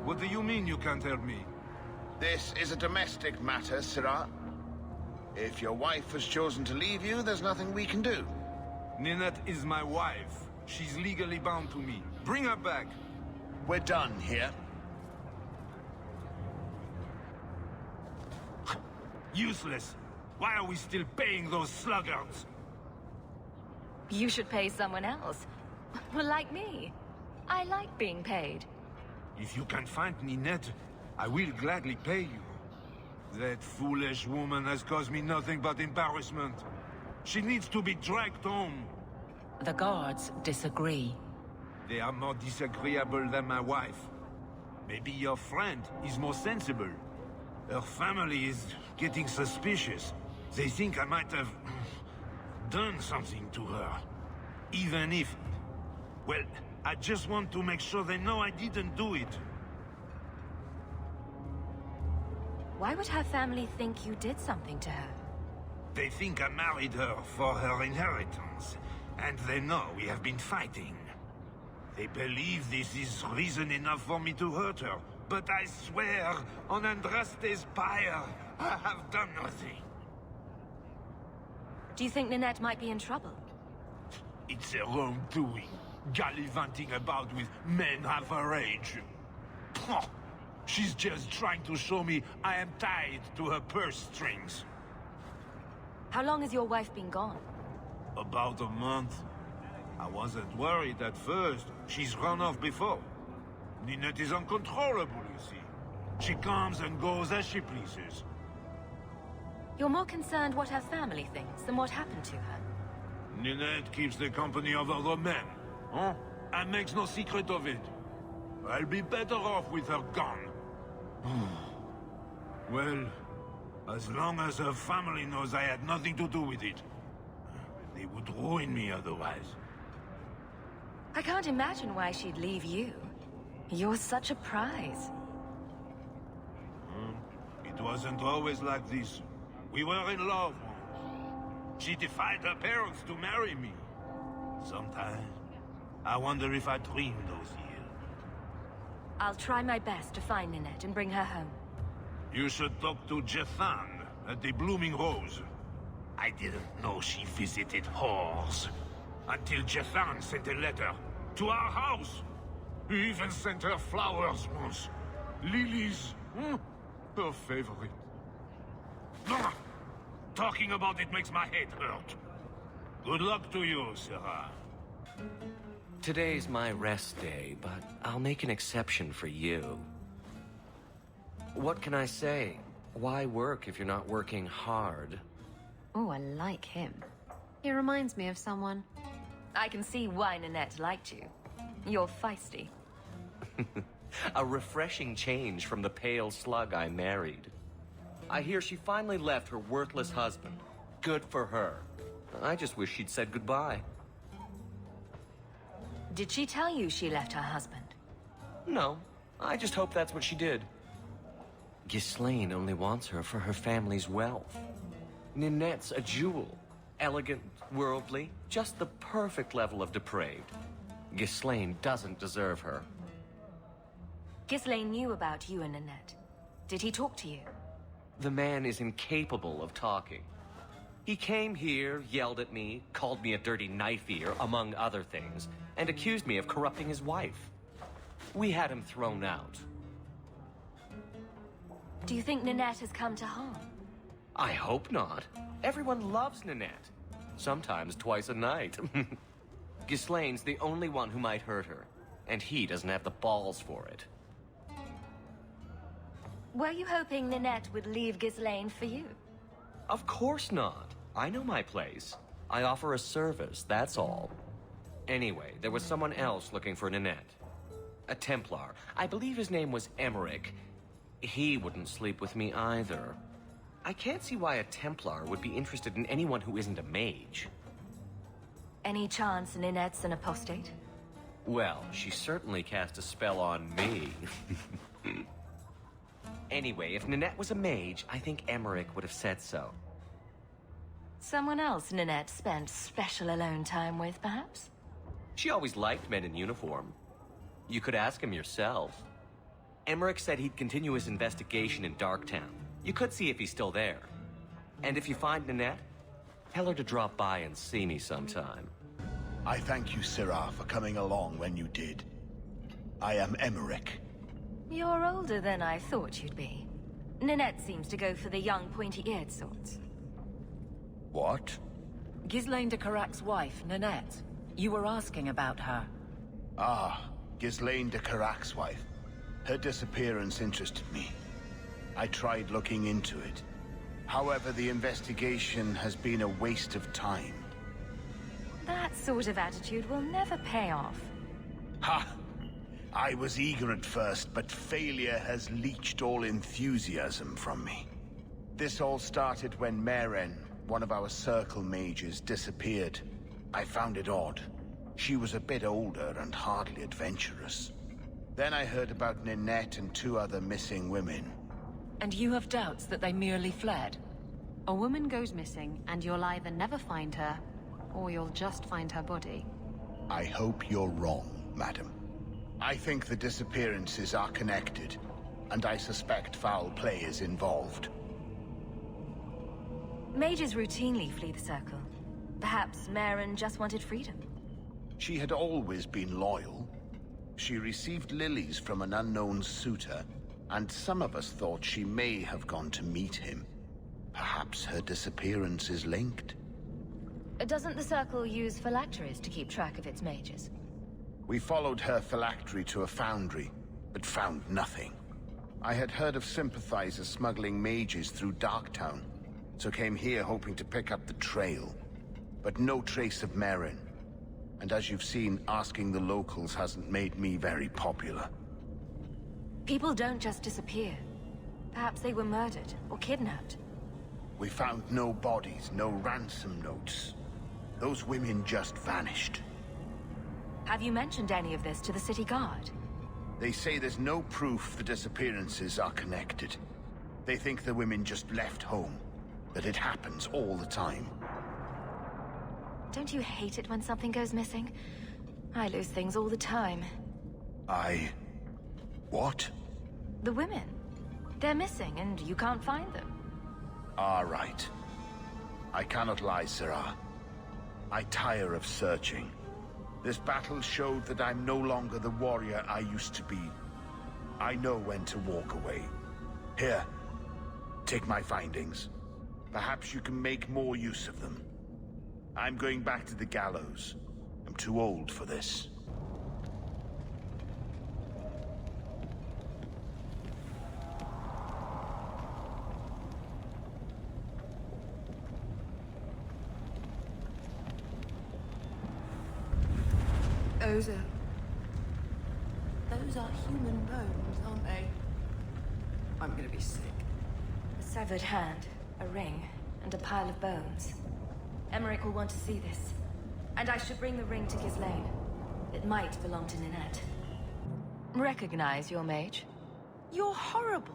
What do you mean you can't help me? This is a domestic matter, Sirrah. If your wife has chosen to leave you, there's nothing we can do. Ninette is my wife. She's legally bound to me. Bring her back. We're done here. Useless. Why are we still paying those sluggards? You should pay someone else. Like me. I like being paid. If you can find Ninette, I will gladly pay you. That foolish woman has caused me nothing but embarrassment. She needs to be dragged home. The guards disagree. They are more disagreeable than my wife. Maybe your friend is more sensible. Her family is getting suspicious. They think I might have done something to her. Even if... Well, I just want to make sure they know I didn't do it. Why would her family think you did something to her? They think I married her for her inheritance, and they know we have been fighting. They believe this is reason enough for me to hurt her, but I swear, on Andraste's pyre, I have done nothing. Do you think Ninette might be in trouble? It's their own doing, gallivanting about with men half her age. Pah! She's just trying to show me I am tied to her purse strings. How long has your wife been gone? About a month. I wasn't worried at first. She's run off before. Ninette is uncontrollable, you see. She comes and goes as she pleases. You're more concerned what her family thinks than what happened to her. Ninette keeps the company of other men, huh? And makes no secret of it. I'll be better off with her gone. Well, as long as her family knows I had nothing to do with it. They would ruin me otherwise. I can't imagine why she'd leave you. You're such a prize. It wasn't always like this. We were in love once. She defied her parents to marry me. Sometimes, I wonder if I dreamed those years. I'll try my best to find Ninette and bring her home. You should talk to Jethan at the Blooming Rose. I didn't know she visited whores. Until Jethan sent a letter to our house. He even sent her flowers once. Lilies. Her favorite. Talking about it makes my head hurt. Good luck to you, Sirrah. Today's my rest day, but I'll make an exception for you. What can I say? Why work if you're not working hard? Oh, I like him. He reminds me of someone. I can see why Ninette liked you. You're feisty. A refreshing change from the pale slug I married. I hear she finally left her worthless husband. Good for her. I just wish she'd said goodbye. Did she tell you she left her husband? No, I just hope that's what she did. Ghislaine only wants her for her family's wealth. Ninette's a jewel. Elegant, worldly, just the perfect level of depraved. Ghislaine doesn't deserve her. Ghislaine knew about you and Ninette. Did he talk to you? The man is incapable of talking. He came here, yelled at me, called me a dirty knife-ear, among other things, and accused me of corrupting his wife. We had him thrown out. Do you think Ninette has come to harm? I hope not. Everyone loves Ninette. Sometimes twice a night. Ghislaine's the only one who might hurt her, and he doesn't have the balls for it. Were you hoping Ninette would leave Ghislaine for you? Of course not. I know my place. I offer a service, that's all. Anyway, there was someone else looking for Ninette. A Templar. I believe his name was Emmerich. He wouldn't sleep with me either. I can't see why a Templar would be interested in anyone who isn't a mage. Any chance Ninette's an apostate? Well, she certainly cast a spell on me. Anyway, if Ninette was a mage, I think Emmerich would have said so. Someone else Ninette spent special alone time with, perhaps? She always liked men in uniform. You could ask him yourself. Emmerich said he'd continue his investigation in Darktown. You could see if he's still there. And if you find Nanette, tell her to drop by and see me sometime. I thank you, Syrah, for coming along when you did. I am Emmerich. You're older than I thought you'd be. Nanette seems to go for the young, pointy-eared sorts. What? Ghislaine de Carac's wife, Nanette. You were asking about her. Ah, Ghislaine de Carac's wife. Her disappearance interested me. I tried looking into it. However, the investigation has been a waste of time. That sort of attitude will never pay off. Ha! I was eager at first, but failure has leached all enthusiasm from me. This all started when Meren, one of our Circle mages, disappeared. I found it odd. She was a bit older and hardly adventurous. Then I heard about Ninette and 2 other missing women. And you have doubts that they merely fled? A woman goes missing, and you'll either never find her, or you'll just find her body. I hope you're wrong, madam. I think the disappearances are connected, and I suspect foul play is involved. Mages routinely flee the Circle. Perhaps Meren just wanted freedom. She had always been loyal. She received lilies from an unknown suitor, and some of us thought she may have gone to meet him. Perhaps her disappearance is linked. Doesn't the Circle use phylacteries to keep track of its mages? We followed her phylactery to a foundry, but found nothing. I had heard of sympathizers smuggling mages through Darktown, so came here hoping to pick up the trail. But no trace of Meren. And as you've seen, asking the locals hasn't made me very popular. People don't just disappear. Perhaps they were murdered or kidnapped. We found no bodies, no ransom notes. Those women just vanished. Have you mentioned any of this to the city guard? They say there's no proof the disappearances are connected. They think the women just left home, that it happens all the time. Don't you hate it when something goes missing? I lose things all the time. What? The women. They're missing and you can't find them. All right. I cannot lie, Syrah. I tire of searching. This battle showed that I'm no longer the warrior I used to be. I know when to walk away. Here, take my findings. Perhaps you can make more use of them. I'm going back to the gallows. I'm too old for this. Those are human bones, aren't they? I'm gonna be sick. A severed hand, a ring, and a pile of bones. Emmerich will want to see this. And I should bring the ring to Ghislaine. It might belong to Ninette. Recognize your mage? You're horrible.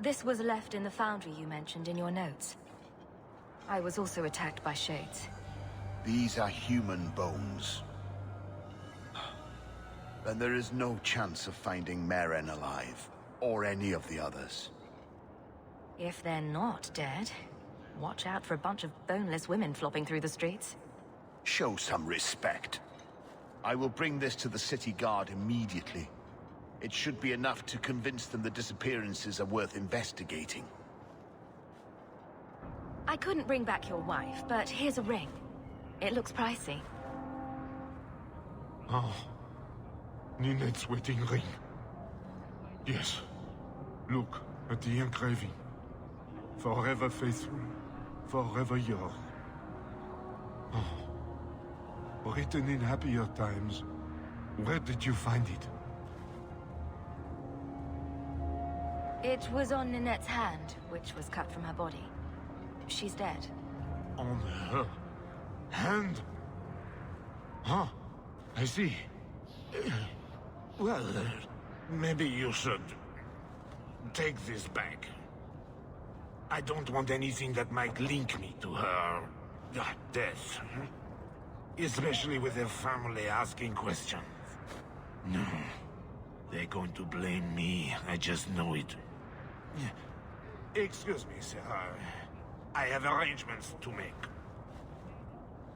This was left in the foundry you mentioned in your notes. I was also attacked by shades. These are human bones. Then there is no chance of finding Meren alive, or any of the others. If they're not dead, watch out for a bunch of boneless women flopping through the streets. Show some respect. I will bring this to the city guard immediately. It should be enough to convince them the disappearances are worth investigating. I couldn't bring back your wife, but here's a ring. It looks pricey. Oh. Ninette's wedding ring. Yes. Look at the engraving. Forever faithful, forever yours. Oh. Written in happier times. Where did you find it? It was on Ninette's hand, which was cut from her body. She's dead. On her hand? Huh. I see. Well, maybe you should take this back. I don't want anything that might link me to her death. Especially with her family asking questions. No. They're going to blame me. I just know it. Excuse me, sir. I have arrangements to make.